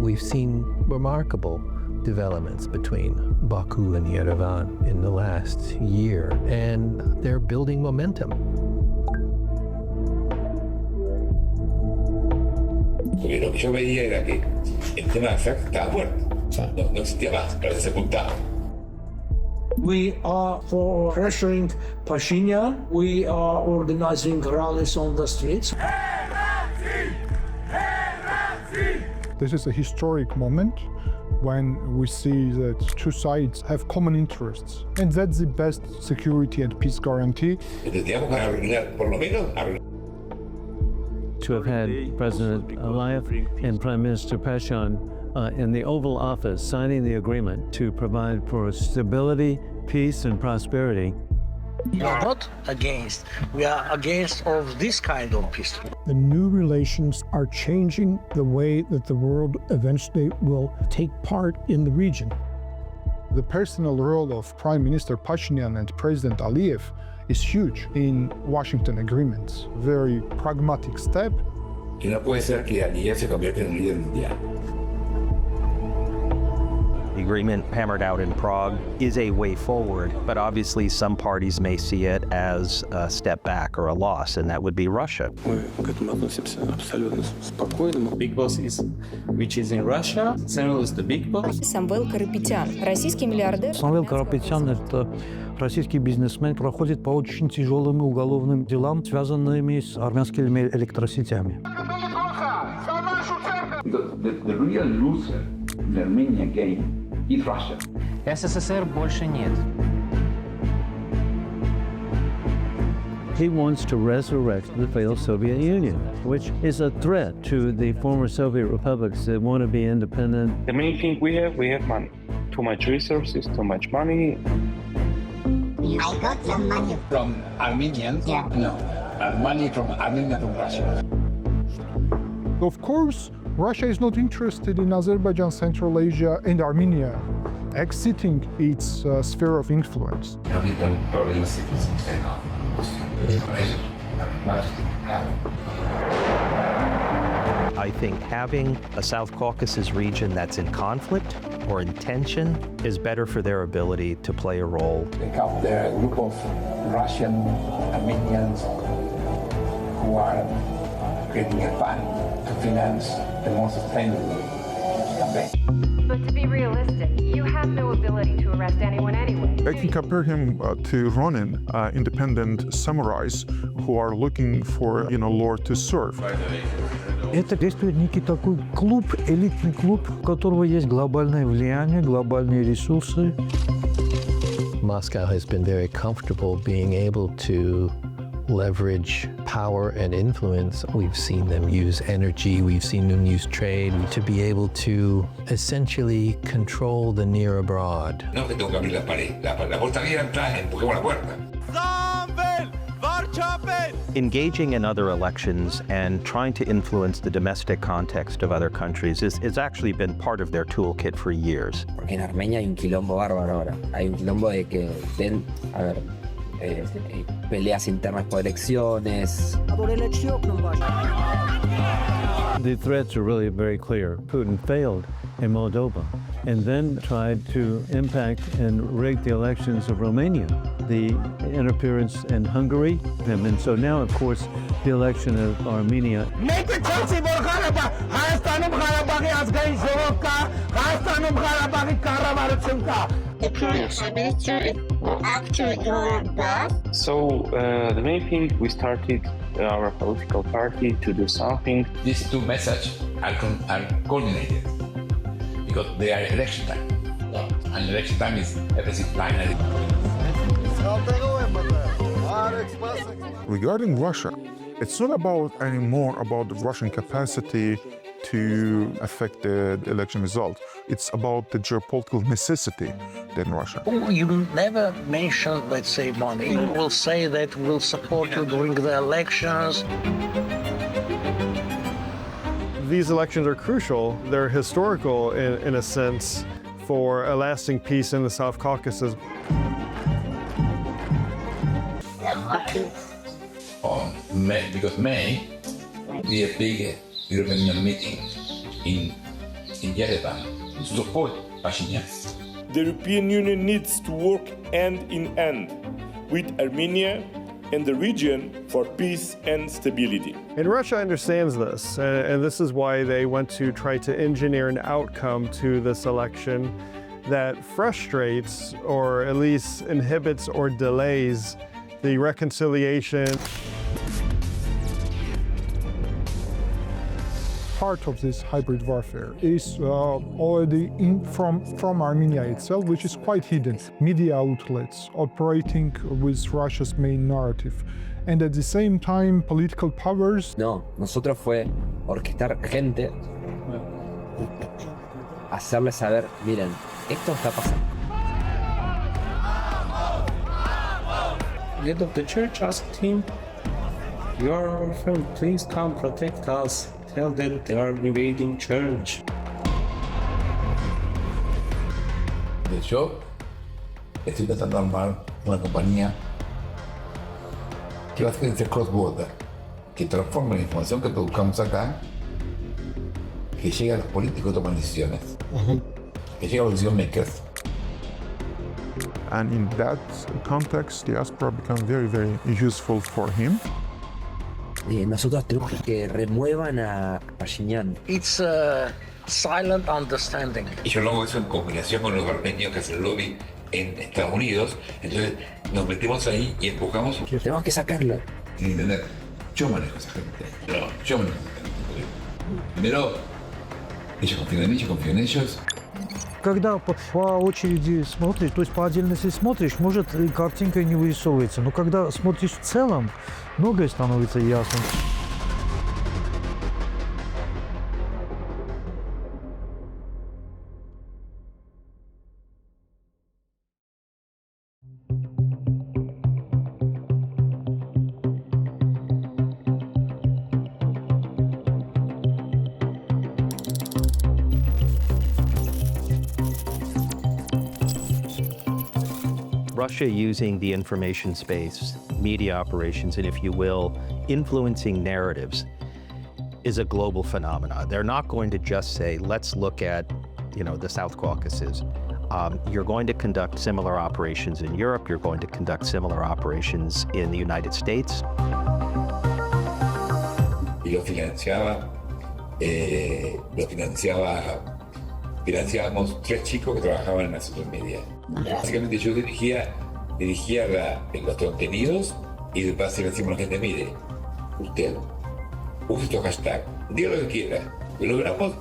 We've seen remarkable developments between Baku and Yerevan in the last year, and they're building momentum. Porque lo que yo veía era que el tema de Assad estaba muerto, no existía más, parece sepultado. We are for pressuring Pashinyan. We are organizing rallies on the streets. This is a historic moment when we see that two sides have common interests, and that's the best security and peace guarantee. To have had President Aliyev and Prime Minister Pashinyan in the Oval Office signing the agreement to provide for stability, peace, and prosperity. We are not against. We are against of this kind of peace. The new relations are changing the way that the world eventually will take part in the region. The personal role of Prime Minister Pashinyan and President Aliyev is huge in Washington agreements. Very pragmatic step. Y no puede ser que Aliyev se convierta en un líder mundial. The agreement hammered out in Prague is a way forward, but obviously some parties may see it as a step back or a loss, and that would be Russia. Big boss which is in Russia. Samuel is the big boss. Самвел Карапетян, российский миллиардер. Самвел Карапетян – это российский бизнесмен, проходит по очень тяжелым уголовным делам, связанными с армянскими электросетями. The real loser in the Armenian game is Russia. СССР больше нет. He wants to resurrect the failed Soviet Union, which is a threat to the former Soviet republics that want to be independent. The main thing we have money. Too much resources, too much money. I got some money From Armenians? Yeah. No. Money from Armenia to Russia. Of course, Russia is not interested in Azerbaijan, Central Asia, and Armenia exiting its sphere of influence. I think having a South Caucasus region that's in conflict or in tension is better for their ability to play a role. They have their group of Russian Armenians who are creating a fund to finance the most sustainable campaign. But to be realistic, you have no ability to arrest anyone anyway. I can compare him to Ronin, independent samurais who are looking for, lord to serve. Это действует некий такой клуб, элитный клуб, у которого есть глобальное влияние, глобальные ресурсы. Moscow has been very comfortable being able to leverage power and influence. We've seen them use energy, we've seen them use trade to be able to essentially control the near abroad. No, que tengo que abrir la pared. La puerta aquí atrás, empujemos la puerta. Engaging in other elections and trying to influence the domestic context of other countries has actually been part of their toolkit for years. Porque en Armenia hay un quilombo bárbaro ahora. Hay un quilombo de que peleas internas por elecciones. The threats are really very clear. Putin failed in Moldova and then tried to impact and rig the elections of Romania. The interference in Hungary, and so now, of course, the election of Armenia. So the main thing, we started our political party to do something. These two messages are coordinated because they are election time. And election time is everything binary. Regarding Russia, it's not anymore about the Russian capacity to affect the election result. It's about the geopolitical necessity in Russia. You never mention, let's say, money. You will say that we'll support you during the elections. These elections are crucial. They're historical in a sense for a lasting peace in the South Caucasus. Because May be a big European Union meeting in in Yerevan to support Pashinyan. The European Union needs to work hand in hand with Armenia and the region for peace and stability. And Russia understands this, and this is why they want to try to engineer an outcome to this election that frustrates or at least inhibits or delays the reconciliation. Part of this hybrid warfare is already from Armenia itself, which is quite hidden. Media outlets operating with Russia's main narrative. And at the same time, political powers. No, nosotros fue orquestar gente, hacerles saber, miren, esto está pasando. The head of the church asked him, "You are our friend, please come protect us. Tell them they are invading church." Yo estoy tratando de armar una compañía que va a ser cross-border, que transforme la información que produzcamos acá, que llegue a los políticos que toman decisiones, que llegue a los decision makers. And in that context, diaspora become very, very useful for him. Nosotros tenemos que remuevan a Pashinyan. It's a silent understanding. Y yo lo hago eso en combinación con los armenios que hacen lobby en Estados Unidos. Entonces nos metemos ahí y empujamos. Tenemos que sacarlo. Sin entender, yo manejo a esa gente. No, yo manejo a esa gente. Primero, ellos confían en mí, yo confío en ellos. Когда по очереди смотришь, то есть по отдельности смотришь, может, картинка не вырисовывается, но когда смотришь в целом, многое становится ясно. Russia using the information space, media operations, and if you will, influencing narratives is a global phenomenon. They're not going to just say, let's look at, the South Caucasus. You're going to conduct similar operations in Europe. You're going to conduct similar operations in the United States. Y lo financiábamos 3 chicos que trabajaban en la social media. Básicamente yo dirigía los contenidos y después le decimos a la gente, mire, usted use estos hashtags, diga lo que quiera. Y logramos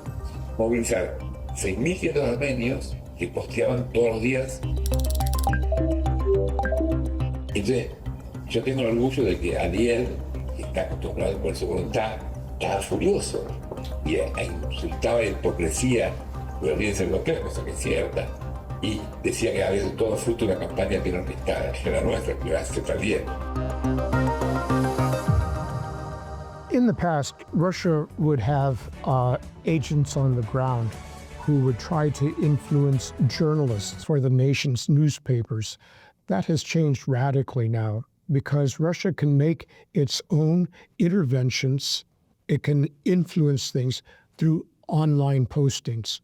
movilizar 6.500 armenios que posteaban todos los días. Entonces, yo tengo el orgullo de que Ariel, que está acostumbrado por su voluntad, estaba furioso y insultaba la hipocresía de la audiencia europea, cosa que es cierta, y decía que había todo fruto de una campaña peronista, que era nuestra, que iba a ser también. In the past, Russia would have agents on the ground who would try to influence journalists for the nation's newspapers. That has changed radically now because Russia can make its own interventions. It can influence things through online postings.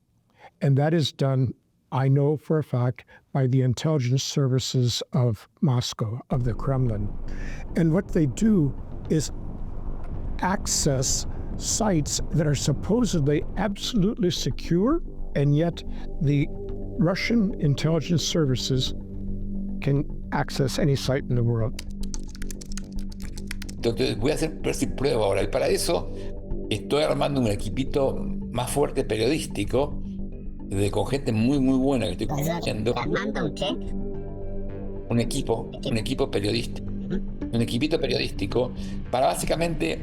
And that is done, I know for a fact, by the intelligence services of Moscow, of the Kremlin. And what they do is access sites that are supposedly absolutely secure, and yet the Russian intelligence services can access any site in the world. Entonces voy a hacer prueba ahora, y para eso estoy armando un equipito más fuerte periodístico, con gente muy buena que estoy construyendo. Un equipo periodístico, un equipito periodístico para básicamente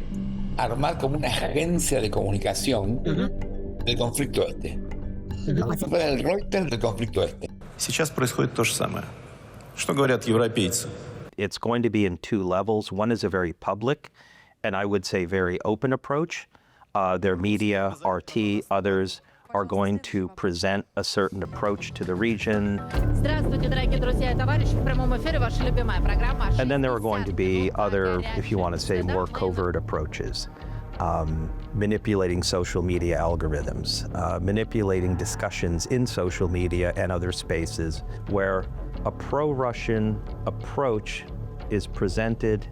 armar como una agencia de comunicación del conflicto este. Para el Reuters del conflicto este. Сейчас происходит то же самое. Что говорят европейцы? It's going to be in 2 levels. One is a very public, and I would say very open approach. Their media, RT, others are going to present a certain approach to the region. And then there are going to be other, if you want to say, more covert approaches. manipulating social media algorithms, manipulating discussions in social media and other spaces where a pro-Russian approach is presented,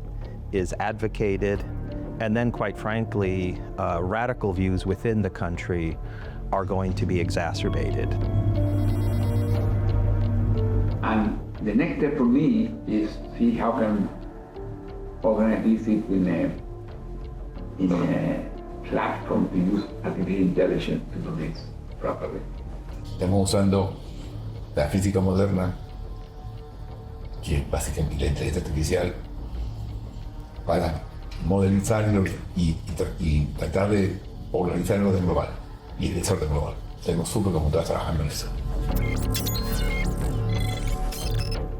is advocated, and then, quite frankly, radical views within the country are going to be exacerbated. And the next step for me is see how can organize this in a platform to use artificial intelligence to do this properly. Estamos usando la física moderna, que es básicamente la inteligencia artificial, para modelizarlo y tratar de polarizar el orden global y el desorden global. Tenemos supercomputadoras trabajando en eso.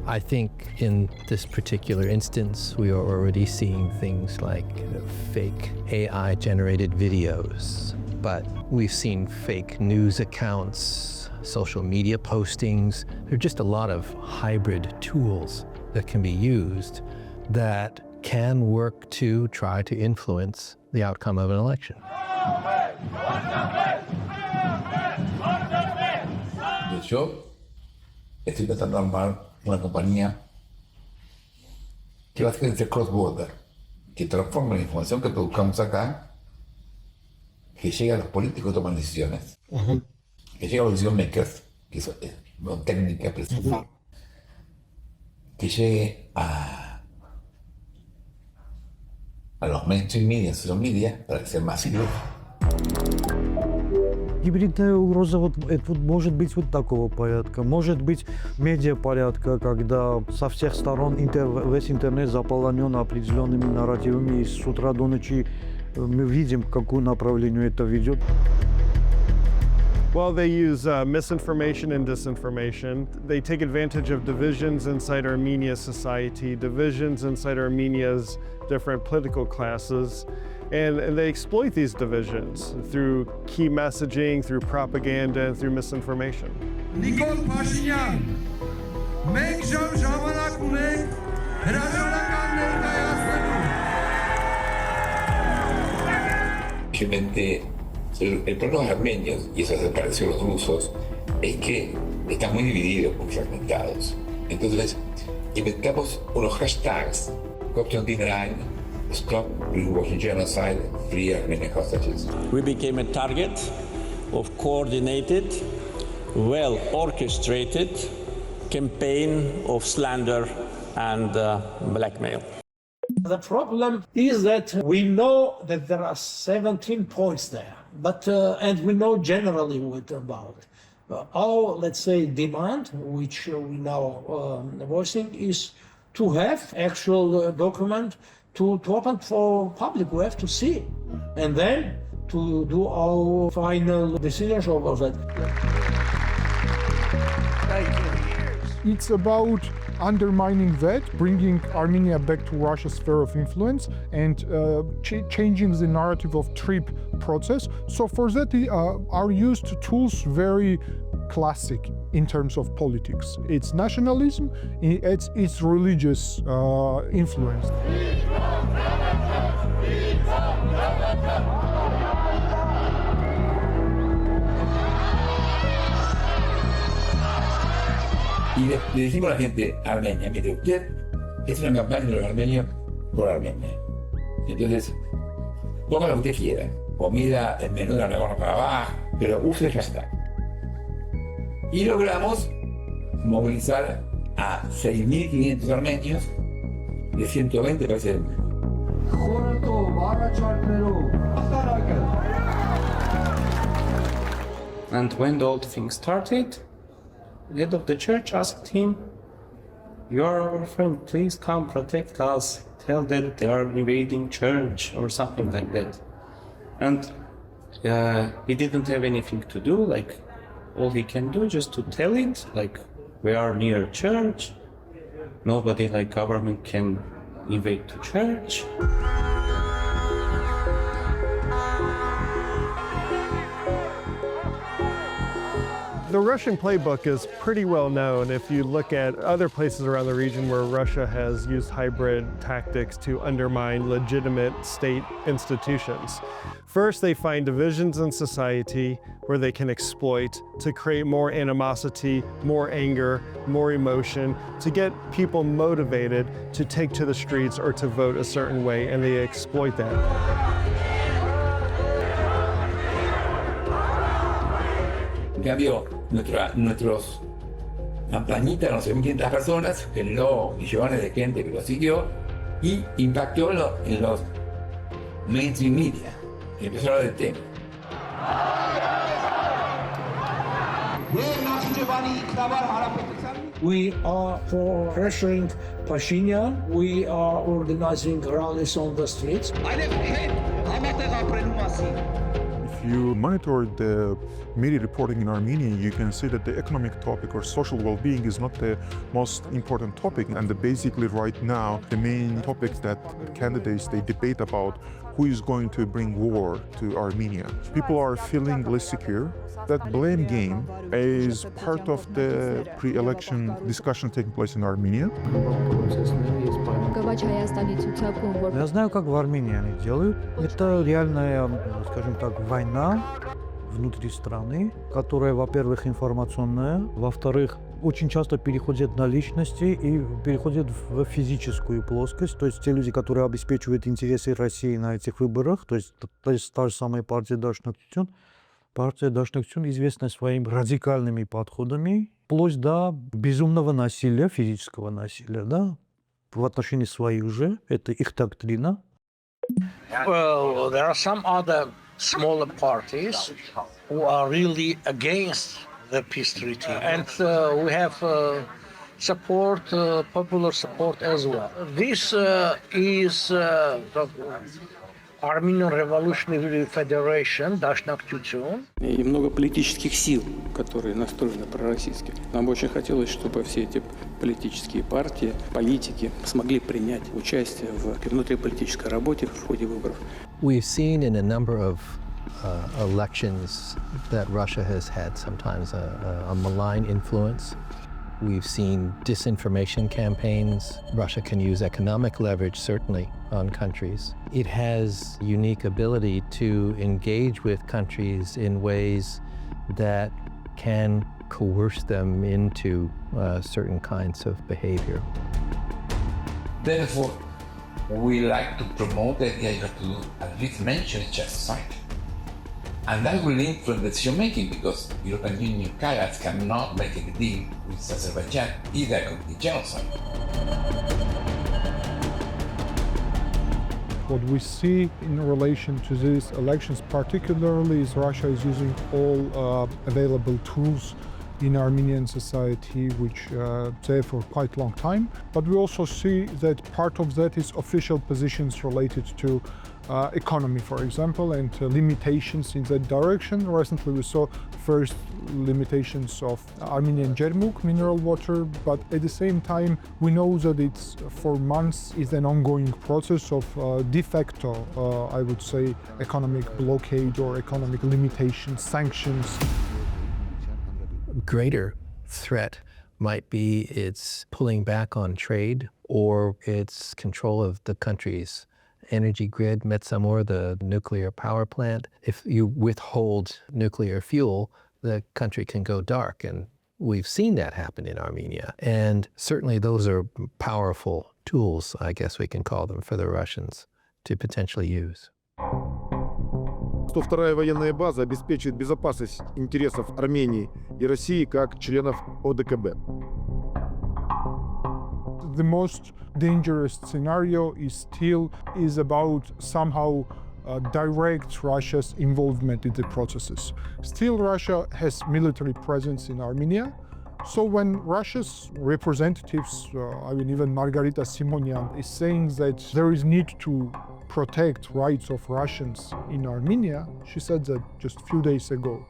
I think in this particular instance, we are already seeing things like fake AI-generated videos, but we've seen fake news accounts, social media postings. There are just a lot of hybrid tools that can be used that can work to try to influence the outcome of an election. De hecho, estoy tratando de armar una compañía que básicamente sea cross-border, que transforme la información que produzcamos acá, que llegue a los políticos que toman decisiones, que llegue a los decision makers, que es una técnica precisa, que llegue a los mainstream media, social media, para que sea masivo. Гибридная угроза может быть вот такого порядка. Может быть медиапорядка, когда со всех сторон весь интернет заполнен определенными нарративами, и с утра до ночи мы видим, к какому направлению это ведет. Well, they use misinformation and disinformation. They take advantage of divisions inside Armenia's society, divisions inside Armenia's different political classes, and they exploit these divisions through key messaging, through propaganda, and through misinformation. Nikol Pashinyan, մենք ժամանակ ունենք հրաժարական Simplemente el problema de los armenios, y eso se pareció a los rusos, es que están muy divididos, muy fragmentados. Entonces, inventamos unos hashtags, Option Line, Stop Greenwashing Genocide, Free Armenian Hostages. We became a target of coordinated, well orchestrated campaign of slander and blackmail. The problem is that we know that there are 17 points there, but and we know generally what about it. Our, let's say, demand, which we now voicing, is to have actual document to open for public. We have to see, and then to do our final decisions over that. It's about undermining that, bringing Armenia back to Russia's sphere of influence, and changing the narrative of TRIP process. So for that are used tools very classic in terms of politics. It's nationalism, it's religious influence. Y le decimos a la gente armenia, mire, usted es una campaña de los armenios por Armenia. Entonces, ponga lo que usted quiera, comida, el menú de la Nagorno-Karabaj, pero use el hashtag. Y logramos movilizar a 6.500 armenios de 120 países del mundo. And when the whole thing started, the head of the church asked him, "You are our friend, please come protect us. Tell them they are invading church," or something like that. And he didn't have anything to do, like all he can do just to tell it, like we are near church, nobody like government can invade to church. The Russian playbook is pretty well known if you look at other places around the region where Russia has used hybrid tactics to undermine legitimate state institutions. First, they find divisions in society where they can exploit to create more animosity, more anger, more emotion, to get people motivated to take to the streets or to vote a certain way, and they exploit that. Cambió nuestros campañitas, no sé 500 personas, generó millones de gente que lo siguió y impactó en los mainstream media, que empezó a hablar del tema. We are for pressuring Pashinyan. We are organizing rallies on the streets. If you monitor the media reporting in Armenia, you can see that the economic topic or social well-being is not the most important topic. And basically right now, the main topics that candidates, they debate about who is going to bring war to Armenia. People are feeling less secure. That blame game is part of the pre-election discussion taking place in Armenia. Я знаю, как в Армении они делают. Это реальная, скажем так, война внутри страны, которая, во-первых, информационная, во-вторых, очень часто переходит на личности и переходит в физическую плоскость. То есть те люди, которые обеспечивают интересы России на этих выборах, то есть та же самая партия Дашнактюн, партия Дашнактюн известна своими радикальными подходами, вплоть до безумного насилия, физического насилия, да, в отношении своих же. Это их доктрина. Well, there are some other smaller parties who are really against the peace treaty, and we have support, popular support as well. This is the Armenian Revolutionary Federation, Dashnaktutun. И много политических сил, которые настроены пророссийски. Нам бы очень хотелось, чтобы все эти политические партии, политики смогли принять участие в внутриполитической работе в ходе выборов. We've seen in a number of elections that Russia has had sometimes a malign influence. We've seen disinformation campaigns. Russia can use economic leverage, certainly, on countries. It has unique ability to engage with countries in ways that can coerce them into certain kinds of behavior. Therefore, we like to promote the idea you have to at least mention genocide. And that will influence decision making because European Union carriers cannot make a deal with Azerbaijan either of the genocide. What we see in relation to these elections particularly is Russia is using all available tools in Armenian society, which there for quite a long time. But we also see that part of that is official positions related to economy, for example, and limitations in that direction. Recently we saw first limitations of Armenian Jermuk mineral water, but at the same time we know that it's for months is an ongoing process of de facto, I would say, economic blockade or economic limitations, sanctions. Greater threat might be its pulling back on trade or its control of the country's energy grid, Metsamor, the nuclear power plant. If you withhold nuclear fuel, the country can go dark. And we've seen that happen in Armenia. And certainly those are powerful tools, I guess we can call them, for the Russians to potentially use. 102-я военная база обеспечит безопасность интересов Армении и России как членов ОДКБ. The most dangerous scenario is about somehow direct Russia's involvement in the processes. Still, Russia has military presence in Armenia. So when Russia's representatives, even Margarita Simonyan, is saying that there is need to protect rights of Russians in Armenia, she said that just a few days ago.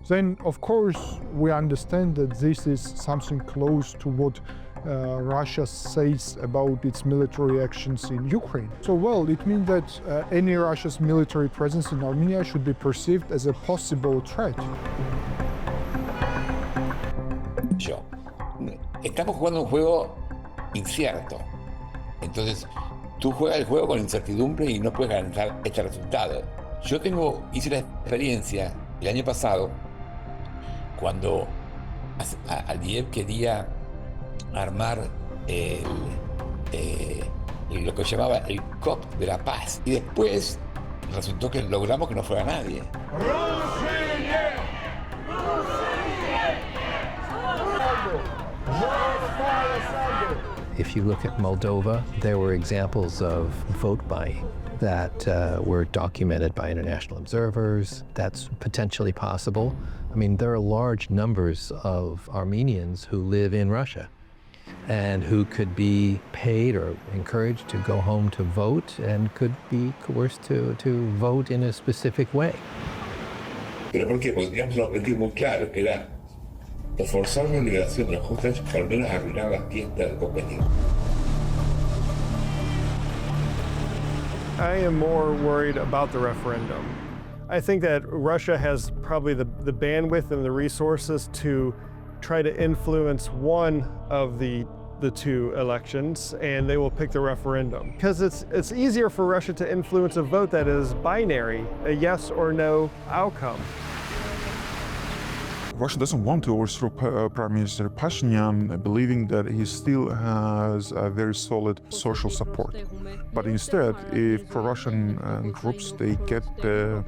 Then, of course, we understand that this is something close to what Russia says about its military actions in Ukraine. So, well, it means that any Russia's military presence in Armenia should be perceived as a possible threat. yo. Estamos jugando un juego incierto. Entonces, tú juegas el juego con incertidumbre y no puedes garantizar este resultado. Yo hice la experiencia el año pasado cuando Aliyev quería armar lo que llamaba el COP de la paz. Y después resultó que logramos que no fuera nadie. If you look at Moldova, there were examples of vote buying that were documented by international observers. That's potentially possible. I mean, there are large numbers of Armenians who live in Russia and who could be paid or encouraged to go home to vote and could be coerced to vote in a specific way. ¿Pero por qué? Porque teníamos un objetivo muy claro, que era forzar la liberación de los justos para al menos arruinar la fiesta del competir. I am more worried about the referendum. I think that Russia has probably the bandwidth and the resources to try to influence one of the two elections, and they will pick the referendum. Because it's easier for Russia to influence a vote that is binary, a yes or no outcome. Russia doesn't want to overthrow Prime Minister Pashinyan, believing that he still has a very solid social support. But instead, if pro-Russian groups, they get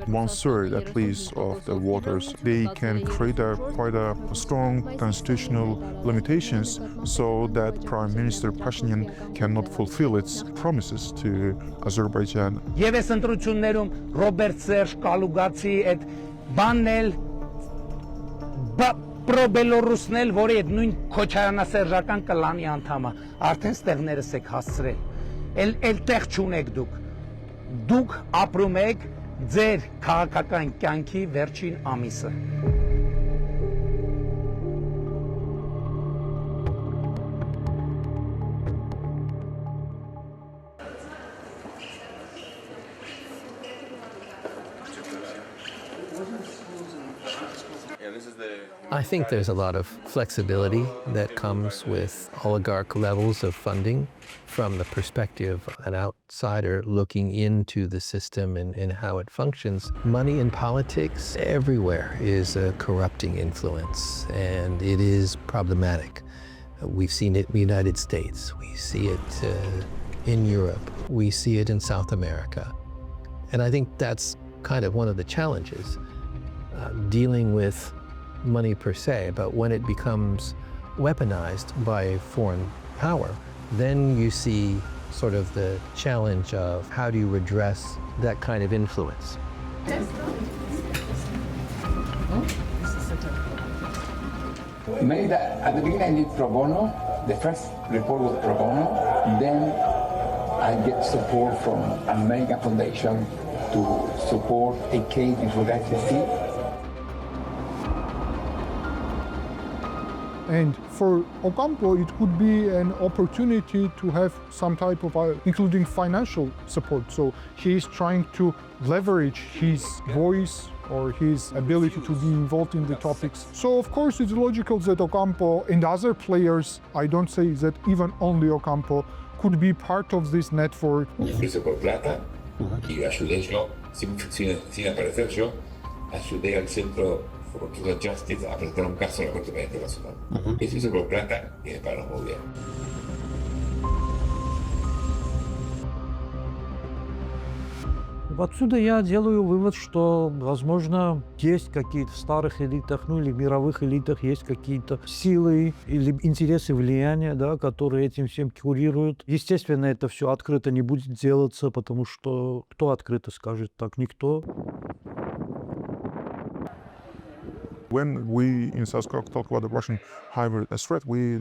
1/3 at least of the voters, they can create quite a strong constitutional limitations so that Prime Minister Pashinyan cannot fulfill its promises to Azerbaijan. Եվ այս ընտրություններում Ռոբերտ Սերժ Կալուգացի այդ բանն պրոբելորուսն էլ, որի այդ նույն քոչարանասերժական կլանի անդամը, արդեն ստեղներս եք հասցրել, էլ տեղ չունեք դուք, դուք ապրում եք ձեր քաղաքական կյանքի վերջին ամիսը։ I think there's a lot of flexibility that comes with oligarch levels of funding from the perspective of an outsider looking into the system and how it functions. Money in politics everywhere is a corrupting influence, and it is problematic. We've seen it in the United States. We see it in Europe. We see it in South America. And I think that's kind of one of the challenges, dealing with money per se, but when it becomes weaponized by foreign power, then you see sort of the challenge of how do you redress that kind of influence. Maybe at the beginning I did pro bono. The first report was pro bono. Then I get support from an American foundation to support a case before the ICC. And for Ocampo, it could be an opportunity to have some type of, including financial support. So he is trying to leverage his voice or his ability to be involved in the topics. So of course it's logical that Ocampo and other players, I don't say that even only Ocampo, could be part of this network. Por plata y ayudé yo, sin aparecer yo, ayudé al centro de Justice a presentar un caso en la Corte Penal Internacional. Eso hizo por plata y me pagaron muy bien. Отсюда я делаю вывод, что, возможно, есть какие-то в старых элитах, ну или в мировых элитах есть какие-то силы или интересы влияния, да, которые этим всем курируют. Естественно, это все открыто не будет делаться, потому что кто открыто скажет так? Никто. When we in South Caucasus talk about the Russian hybrid as threat, we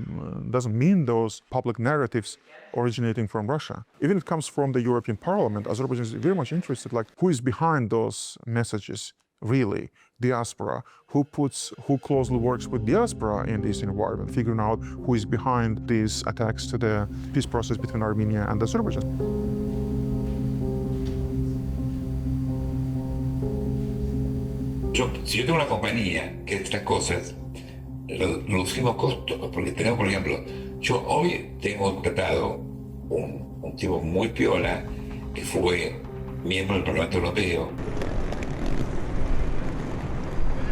doesn't mean those public narratives originating from Russia. Even if it comes from the European Parliament, Azerbaijan is very much interested, like, who is behind those messages, really? Diaspora, who closely works with diaspora in this environment, figuring out who is behind these attacks to the peace process between Armenia and Azerbaijan. Si yo tengo una compañía que hace estas cosas, reducimos costos, porque tenemos, por ejemplo, yo hoy tengo contratado un tipo muy piola que fue miembro del Parlamento Europeo.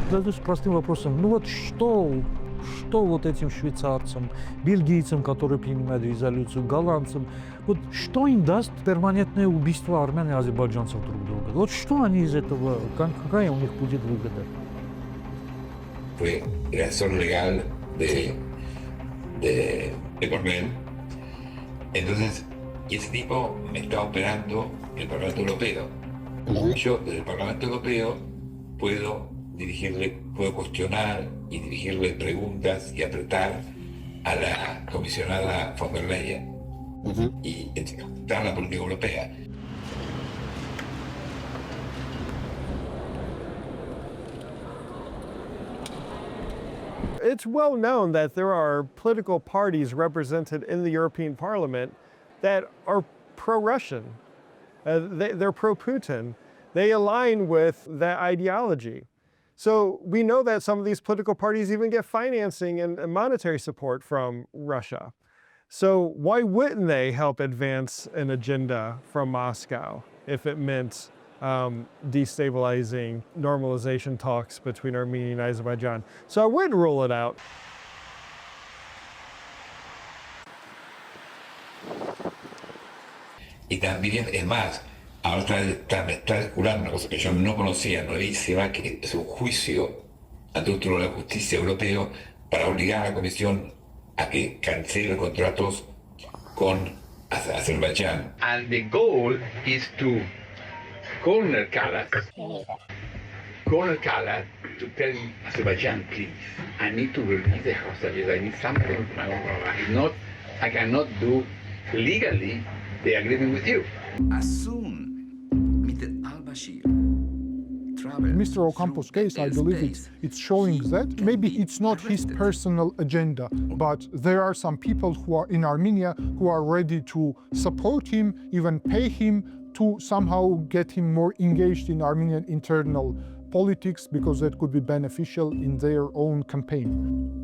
Задаюсь простым вопросом, ну вот что вот этим швейцарцам, бельгийцам, которые принимают резолюцию, голландцам, вот что им даст перманентное убийство армян и азербайджанцев друг друга? Вот что они из этого, какая у них будет выгода? Fue el asesor legal de Moreno. Entonces, y ese tipo me está operando el Parlamento Europeo. Yo, desde el Parlamento Europeo, puedo cuestionar y dirigirle preguntas y apretar a la comisionada von der Leyen y entrar la política europea. It's well known that there are political parties represented in the European Parliament that are pro-Russian. They're pro-Putin. They align with that ideology. So we know that some of these political parties even get financing and monetary support from Russia. So why wouldn't they help advance an agenda from Moscow if it meant destabilizing normalization talks between Armenia and Azerbaijan? So I wouldn't rule it out. Y también, es más, ahora está circulando una cosa que yo no conocía, nuevísima, que es un juicio ante un tribunal de justicia europeo para obligar a la Comisión a que cancele contratos con Azerbaiyán. And the goal is to corner Kalas to tell Azerbaijan, please, I need to release the hostages, I need something. I cannot do legally the agreement with you. As soon Mr. al-Bashir In Mr. Ocampo's case, I believe it's showing that maybe it's not his personal agenda, but there are some people who are in Armenia who are ready to support him, even pay him to somehow get him more engaged in Armenian internal politics because that could be beneficial in their own campaign.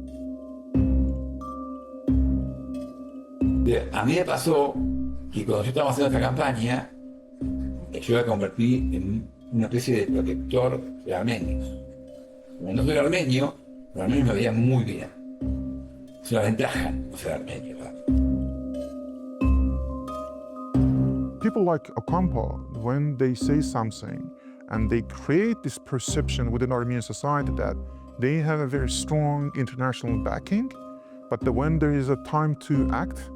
A mí me pasó que cuando yo estaba haciendo esta campaña, yo me convertí en una especie de protector de armenios. Como no soy armenio, los armenios me veían muy bien. Es una ventaja no ser armenio, ¿verdad? People like Ocampo, when they say something and they create this perception within Armenian society that they have a very strong international backing, but when there is a time to act,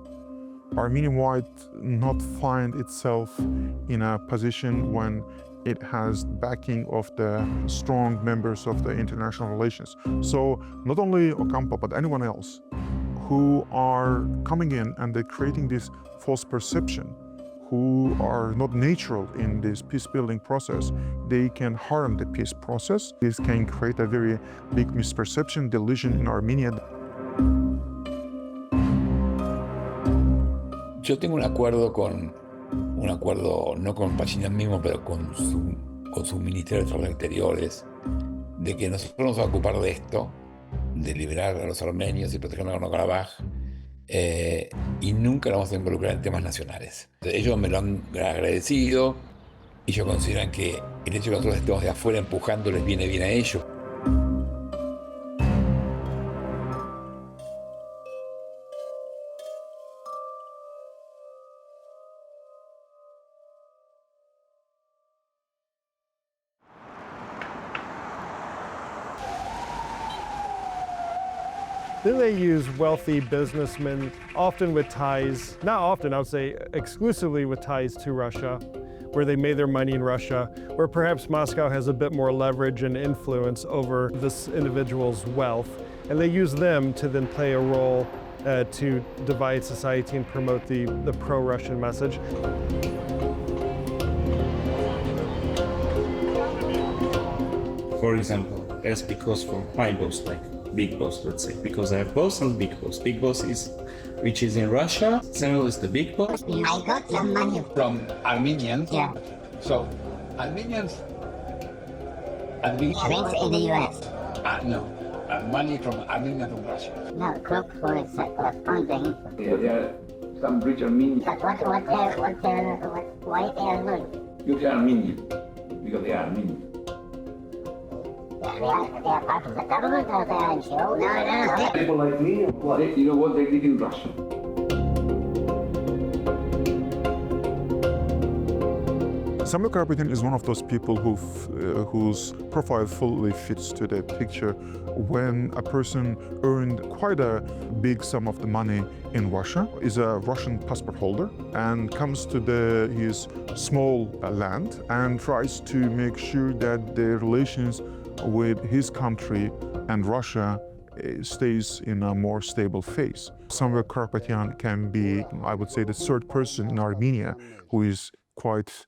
Armenia might not find itself in a position when it has backing of the strong members of the international relations. So not only Ocampo, but anyone else who are coming in and they're creating this false perception, who are not natural in this peace-building process, they can harm the peace process. This can create a very big misperception, delusion in Armenia. Yo tengo un acuerdo no con Pashinyan mismo, pero con su Ministerio de Relaciones Exteriores, de que nosotros nos vamos a ocupar de esto, de liberar a los armenios y proteger a Nagorno-Karabaj, y nunca nos vamos a involucrar en temas nacionales. Ellos me lo han agradecido y ellos consideran que el hecho de que nosotros estemos de afuera empujando les viene bien a ellos. Then they use wealthy businessmen, often with ties, not often, I would say exclusively with ties to Russia, where they made their money in Russia, where perhaps Moscow has a bit more leverage and influence over this individual's wealth. And they use them to then play a role to divide society and promote the pro-Russian message. For example, there's big boss for my boss, like big boss, let's say, because I have boss and big boss. Big boss which is in Russia. Samuel is the big boss. I got some money from Armenians. Yeah. So Armenians Friends in the US. No. money from Armenia to Russia. No, look for its funding. Yeah, there are some rich Armenians. But why they are doing? You are Armenian, because they are Armenian. They are part of the government or they are NGO? No. People like me, you know what they did in Russia? Samuel Karapetyan is one of those people whose profile fully fits to the picture. When a person earned quite a big sum of the money in Russia, is a Russian passport holder, and comes to his small land and tries to make sure that the relations with his country and Russia stays in a more stable phase. Samuel Karapetyan can be, I would say, the third person in Armenia who is quite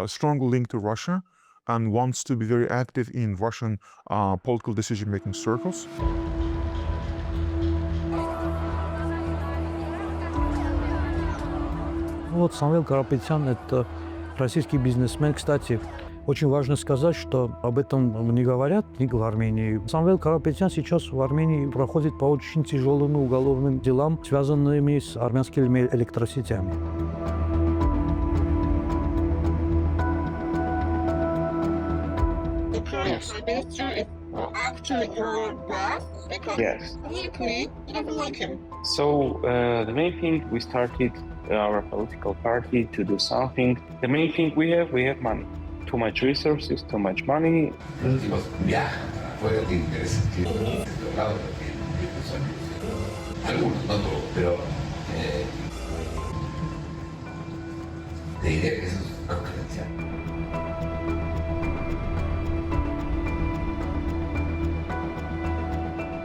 strong link to Russia and wants to be very active in Russian political decision-making circles. Вот Самвел Карапетян – это российский бизнесмен. Кстати, очень важно сказать, что об этом не говорят в Армении. Самвел Карапетян сейчас в Армении проходит по очень тяжелым уголовным делам, связанными с армянскими электросетями. Actually your boss? Because Yes. politically, you don't like him. So the main thing we started our political party to do something. The main thing we have money. Too much resources, too much money. Los últimos viajan afuera de interés. Algunos, no todos, pero te diría que eso es confidencial.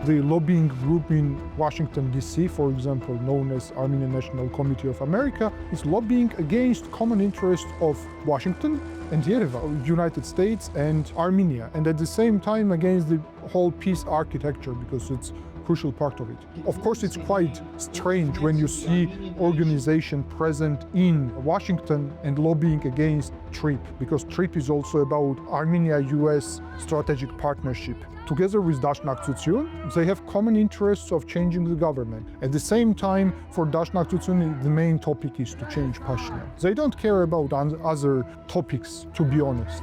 The lobbying group in Washington, D.C., for example, known as Armenian National Committee of America, is lobbying against common interests of Washington and Yerevan, United States and Armenia, and at the same time against the whole peace architecture, because it's a crucial part of it. Of course, it's quite strange when you see organization present in Washington and lobbying against TRIP, because TRIP is also about Armenia-US strategic partnership. Together with Dashnak-Tsutsun, they have common interests of changing the government. At the same time, for Dashnak-Tsutsun, the main topic is to change Pashinyan. They don't care about other topics, to be honest.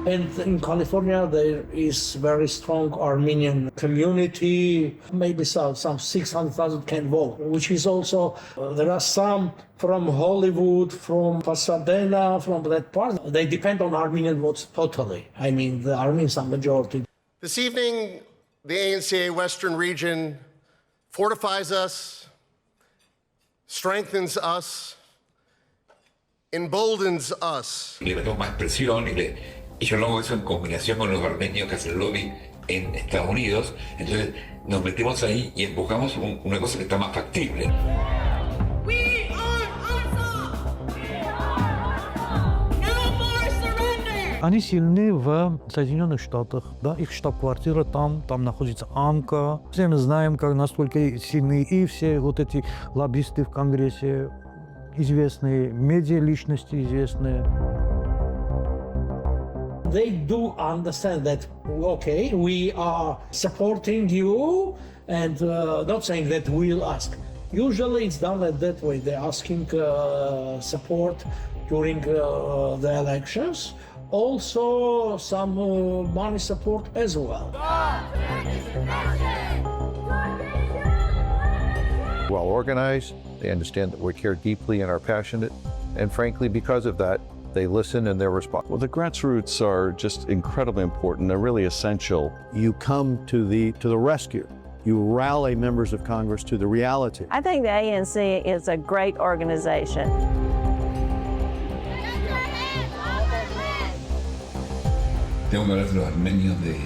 And in California, there is very strong Armenian community. Maybe some 600,000 can vote, which is also, there are some from Hollywood, from Pasadena, from that part. They depend on Armenian votes totally. I mean, the Armenians are majority. This evening, the ANCA Western region fortifies us, strengthens us, emboldens us. Le metemos más presión y yo lo hago eso en combinación con los armenios que hacen lobby en Estados Unidos. Entonces nos metemos ahí y empujamos una cosa que está más factible. Они сильны в Соединенных Штатах, да, их штаб-квартира там находится АМКа. Все мы знаем, как насколько сильны и все вот эти лоббисты в Конгрессе известные, медиа-личности известные. They do understand that, okay, we are supporting you and not saying that we'll ask. Usually it's done that way. They're asking support during the elections. Also some money support as well. Well organized, they understand that we care deeply and are passionate, and frankly, because of that, they listen and they're responsive. Well, the grassroots are just incredibly important. They're really essential. You come to the rescue. You rally members of Congress to the reality. I think the ANC is a great organization. Tengo que hablar de los armenios de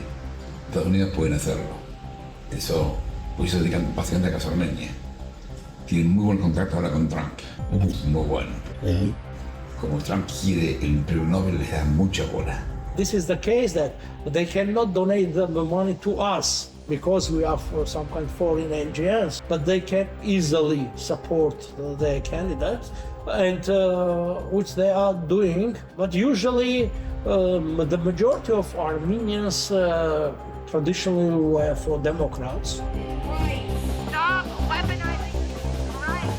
Estados Unidos, pueden hacerlo. Eso, pues ellos dedican bastante a caso a Armenia. Tienen muy buen contacto ahora con Trump. Muy bueno. Como Trump quiere el premio Nobel, les da mucha bola. This is the case that they cannot donate the money to us because we are for some kind of foreign NGOs, but they can easily support their candidates, and which they are doing. But usually, the majority of Armenians traditionally were for Democrats. Stop weaponizing. Right.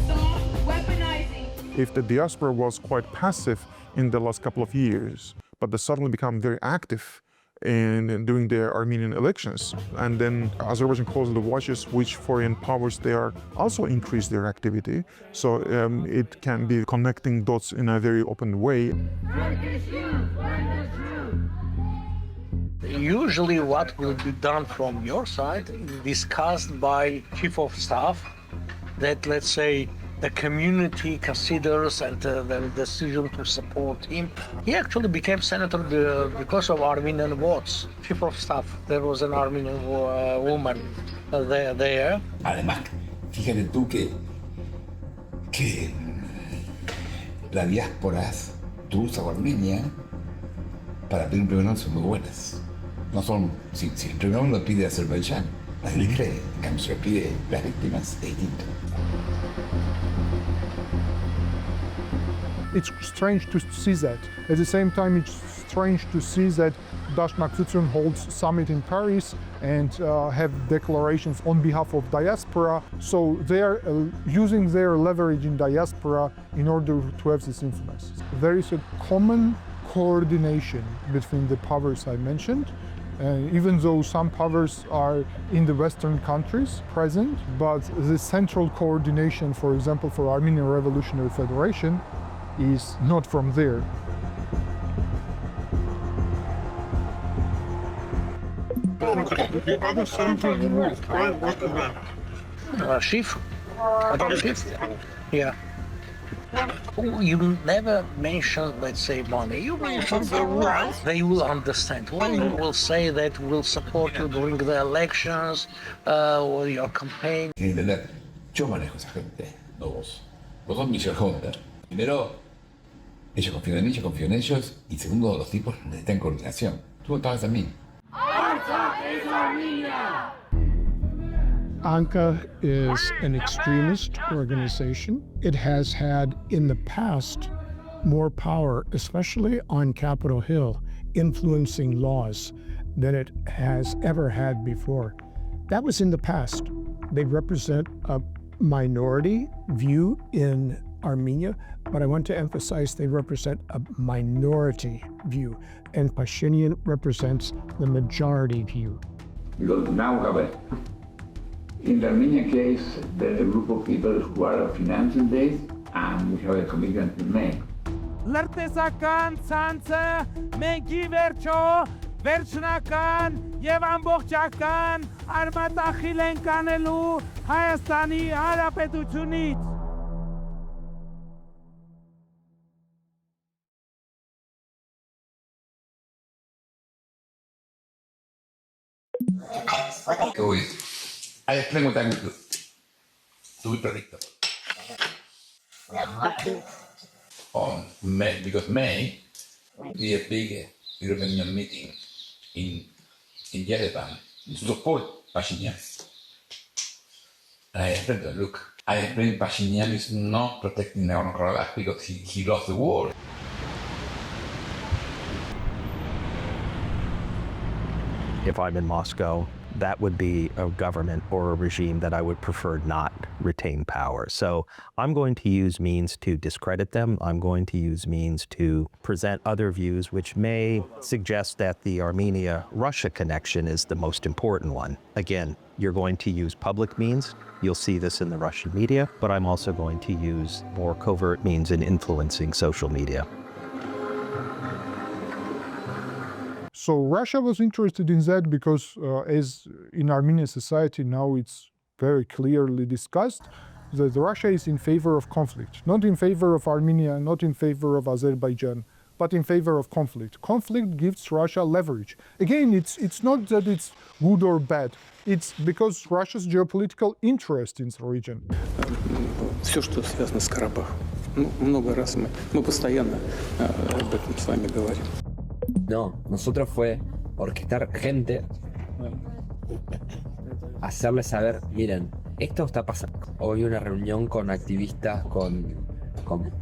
Stop weaponizing. If the diaspora was quite passive in the last couple of years, but they suddenly become very active in doing their Armenian elections, and then Azerbaijan closely watches which foreign powers they are also increase their activity. So it can be connecting dots in a very open way. Usually what will be done from your side, discussed by Chief of Staff, that let's say the community considers and the decision to support him. He actually became senator because of Armenian votes. Chief of Staff, there was an Armenian woman there. Además, fíjate tú que las diásporas rusa o armenia para pedir un premio son muy buenas. No son, si el premio lo pide Azerbaiyán, nadie le cree. En cambio, si lo pide las víctimas, es distinto. It's strange to see that. At the same time, it's strange to see that Dashnaktutsun holds summit in Paris and have declarations on behalf of diaspora. So they're using their leverage in diaspora in order to have this influence. There is a common coordination between the powers I mentioned. Even though some powers are in the Western countries present, but the central coordination, for example, for Armenian Revolutionary Federation, is not from there. Chief? Yeah. You never mention, let's say, money. You mention the rights. They will understand. When you will say that we'll support you during the elections or your campaign. Yo manejo a esa gente, no vos. Vos sos mi shareholder. Primero, ellos confían en mí, yo confío en ellos. Y segundo, los tipos necesitan coordinación. Tú no estabas en mí. AnewZ is an extremist organization. It has had in the past more power, especially on Capitol Hill, influencing laws than it has ever had before. That was in the past. They represent a minority view in Armenia, but I want to emphasize they represent a minority view, and Pashinyan represents the majority view. Because now we have in the Armenian case, there's a group of people who are financing this, and we have a commitment to make. Լրտեսական ցանցը մենք ի վերջո վերջնական եւ ամբողջական արմատախիլ ենք անելու Հայաստանի Հանրապետությունից։ I explain what I'm going to do. To be predictable. Because May be a big European meeting in Yerevan to support Pashinyan. And I explained to them, look, I explained Pashinyan is not protecting Nagorno-Karabakh because he lost the war. If I'm in Moscow, that would be a government or a regime that I would prefer not retain power. So I'm going to use means to discredit them. I'm going to use means to present other views which may suggest that the Armenia-Russia connection is the most important one. Again, you're going to use public means. You'll see this in the Russian media, but I'm also going to use more covert means in influencing social media. So Russia was interested in that because as in Armenian society now it's very clearly discussed that Russia is in favor of conflict, not in favor of Armenia, not in favor of Azerbaijan, but in favor of conflict. Conflict gives Russia leverage. Again, it's not that it's good or bad, it's because Russia's geopolitical interest in the region. Все, что связано с Карабахом. Много раз мы постоянно об этом с вами говорим. No, nosotros fue orquestar gente hacerles saber, miren, esto está pasando. Hoy una reunión con activistas, con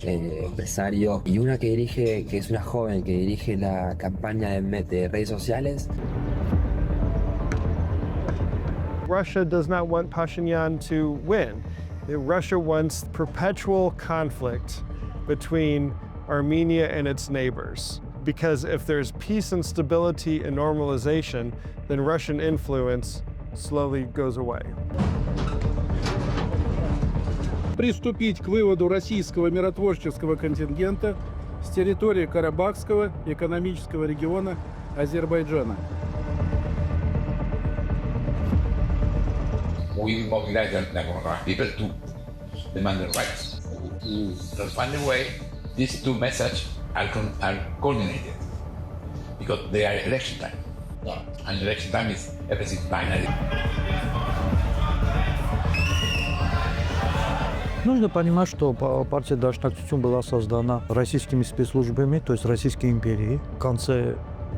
empresarios, y una que es una joven que dirige la campaña de redes sociales. Russia does not want Pashinyan to win. Russia wants perpetual conflict between Armenia and its neighbors. Because if there's peace and stability and normalization, then Russian influence slowly goes away. Приступить к выводу российского миротворческого контингента с территории Карабахского экономического региона Азербайджана. We mobilize the people to demand their rights. To find a way, these two messages are coordinated because they are election time. And election time is everything binary. Нужно понимать, что партия Дашнак-Цуцюн была создана российскими спецслужбами, то есть Российской империей в конце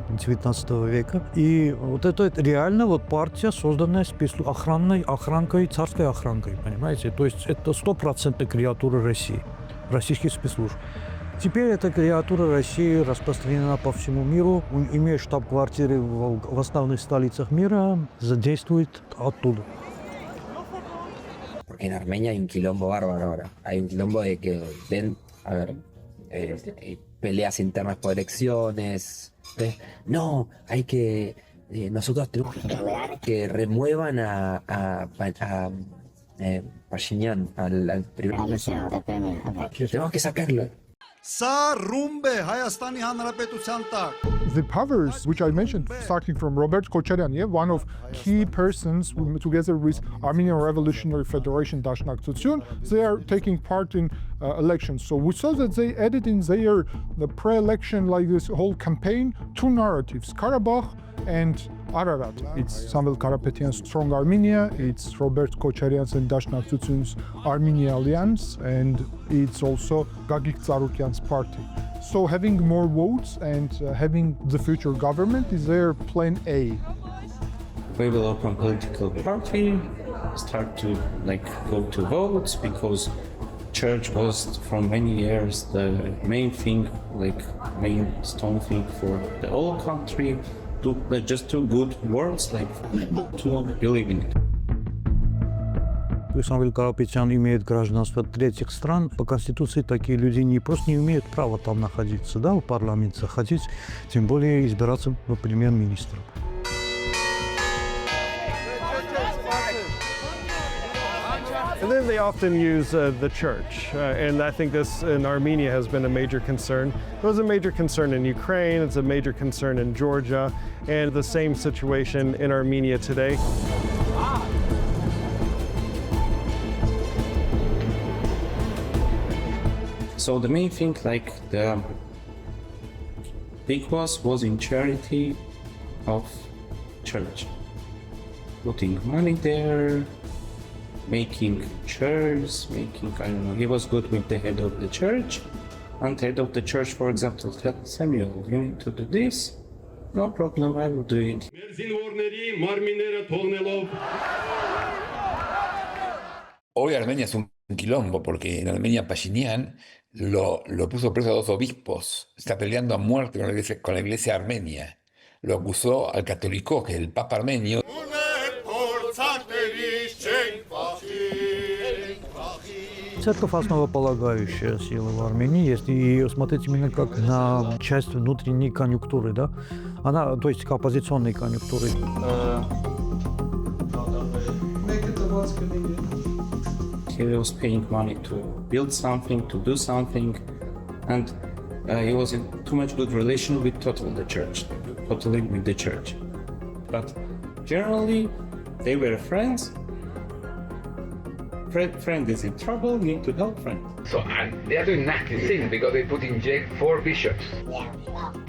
19 века. И вот это реально вот партия, созданная охранкой, царской охранкой, понимаете? То есть это 100% креатура России, российских спецслужб. Теперь эта креатура России распространена по всему миру, имеет штаб-квартиры в основных столицах мира, задействует оттуда. Porque en Armenia hay un quilombo bárbaro ahora. Hay un quilombo de que ven, a ver, peleas internas por elecciones. No, hay que... nosotros tenemos que remuevan a Pashinyan, al primer ministro. Tenemos que sacarlo. The powers, which I mentioned, starting from Robert Kocheryan, one of key persons together with Armenian Revolutionary Federation, Dashnak-Tsutsun, they are taking part in elections. So we saw that they added in the pre-election, like this whole campaign, two narratives, Karabakh and Ararat. It's Samuel Karapetyan's Strong Armenia, it's Robert Kocheryan's and Dashnak-Tsutsun's Armenia Alliance, and it's also Gagik Tsarukyan's party. So having more votes and having the future government is their plan A. We will open political party, start to go to votes, because church was for many years the main thing, main stone thing for the whole country. Just two good words, to believe in it. То есть Самвел Карапетян имеет гражданство третьих стран. По Конституции такие люди просто не имеют права там находиться, в парламенте заходить, тем более избираться премьер-министром. And then they often use the church, and I think this in Armenia has been a major concern. It was a major concern in Ukraine, it's a major concern in Georgia, and the same situation in Armenia today. So the main thing, the big boss was in charity of church, putting money there, making chairs, he was good with the head of the church. And the head of the church, for example, said, Samuel, you need to do this. No problem, I will do it. Hoy Armenia es un quilombo porque en Armenia Pashinyan lo puso preso a 2 obispos. Está peleando a muerte con la iglesia armenia. Lo acusó al católico, que es el Papa armenio. Церковь основополагающая сила в Армении, если ее смотреть именно как на часть внутренней конъюнктуры, она, то есть к оппозиционной конъюнктуре. He was paying money to build something, to do something, and he was in too much good relation with the church. But generally, they were friends. Friend is in trouble, need to help friend. So they are doing nasty things because they put in jail 4 bishops.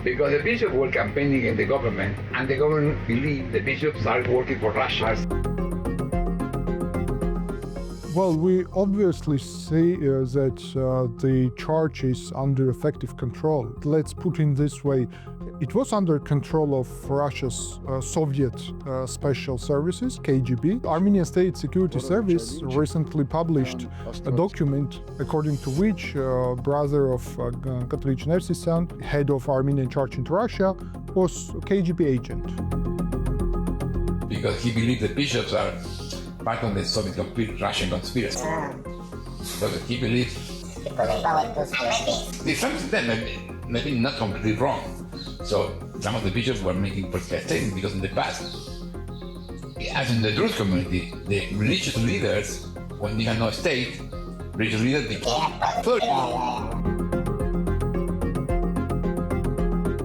Because the bishops were campaigning in the government, and the government believed the bishops are working for Russia. Well, we obviously say that the church is under effective control. Let's put it this way. It was under control of Russia's Soviet Special Services, KGB. Armenian State Security Service recently published a document according to which brother of Catholic Nersisan, head of Armenian Church in Russia, was a KGB agent. Because he believed the bishops are part of the Soviet Russian conspiracy. Because he believed some of them maybe not completely wrong. So some of the bishops were making protesting because in the past, as in the Druze community, the religious leaders, when they had no state, religious leaders became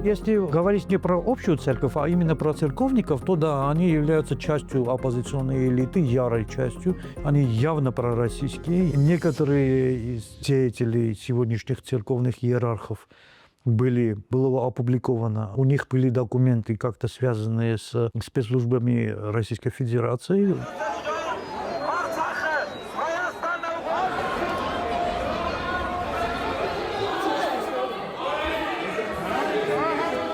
Если говорить не про общую церковь, а именно про церковников, то да, они являются частью оппозиционной элиты, ярой частью. Они явно пророссийские. Некоторые из деятелей сегодняшних церковных иерархов было опубликовано. У них были документы, как-то связанные с спецслужбами Российской Федерации.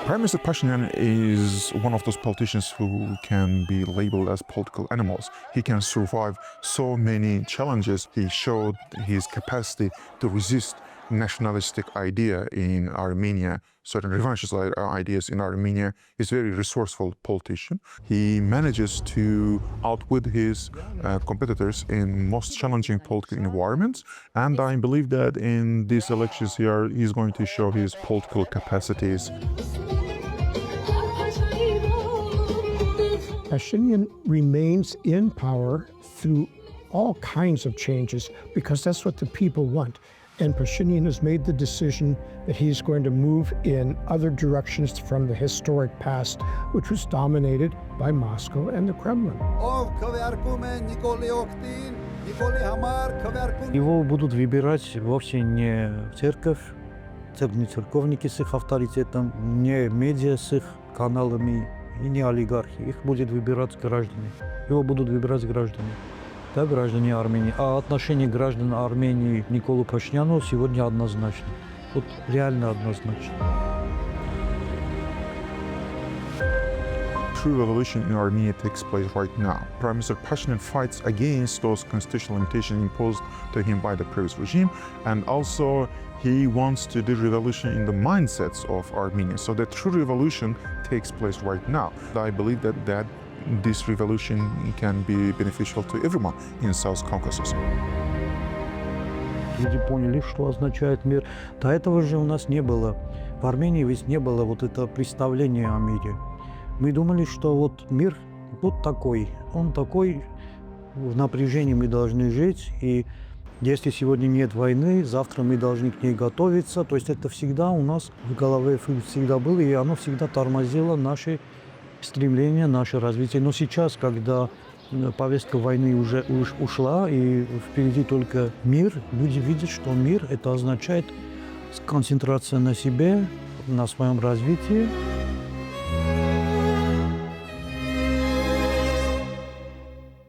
Prime Minister Pashinyan is one of those politicians who can be labeled as political animals. He can survive so many challenges. He showed his capacity to resist nationalistic idea in Armenia, certain revanchist ideas in Armenia. He's a very resourceful politician. He manages to outwit his competitors in most challenging political environments, and I believe that in these elections here, he's going to show his political capacities. Pashinyan remains in power through all kinds of changes because that's what the people want. And Pashinyan has made the decision that he's going to move in other directions from the historic past, which was dominated by Moscow and the Kremlin. Его будут выбирать вовсе не церковь, не церковники с их авторитетом, не медиа с их каналами и не олигархи. Их будет выбирать граждане. Его будут выбирать граждане. Да, граждане Армении. А отношение граждан Армении к Николу Пашиняну сегодня однозначно. Вот реально однозначно. True revolution in Armenia takes place right now. Prime Minister Pashinyan fights against those constitutional limitations imposed to him by the previous regime, and also he wants to do revolution in the mindsets of Armenians. So the true revolution takes place right now. I believe that this revolution can be beneficial to everyone in South Caucasus. Люди поняли, что означает мир. До этого же у нас не было. В Армении ведь не было вот это представление о мире. Мы думали, что вот мир вот такой, он такой, в напряжении мы должны жить, и если сегодня нет войны, завтра мы должны к ней готовиться. То есть это всегда у нас в голове всегда было, и оно всегда тормозило наши стремления, наше развитие. Но сейчас, когда повестка войны уже ушла, и впереди только мир, люди видят, что мир – это означает концентрация на себе, на своем развитии.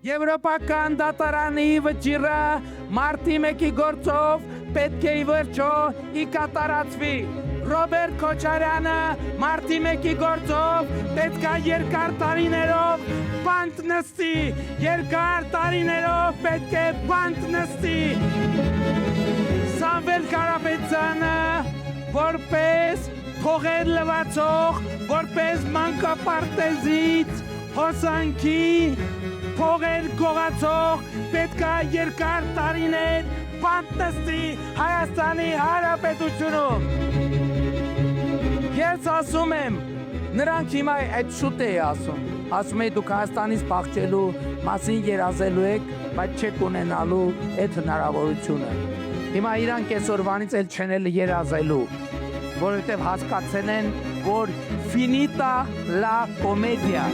Եվրոպական դատարանի վճիռը մարտի 1-ի գործով պետք է ի վերջո ի կատարածվի։ Ռոբերտ Քոչարյանը մարտի 1-ի գործով պետք է երկար տարիներով բանտ նստի, երկար տարիներով պետք է բանտ նստի։ Սամվել Կարապետյանը որպես փողեր լվացող, որպես մանկապարտեզից հոսանքի փողեր գողացող պետք է երկար տարիներ բանտ նստի Հայաստանի Հանրապետությունում։ Ես ասում եմ, նրանք հիմա այդ շուտ է ասում է դուք Հայաստանից փախչելու մասին երազելու եք, բայց չեք ունենալու այդ հնարավորությունը։ Հիմա իրանք այսօրվանից էլ չեն էլ երազելու, որովհետև հասկացել են, որ finita la comedia։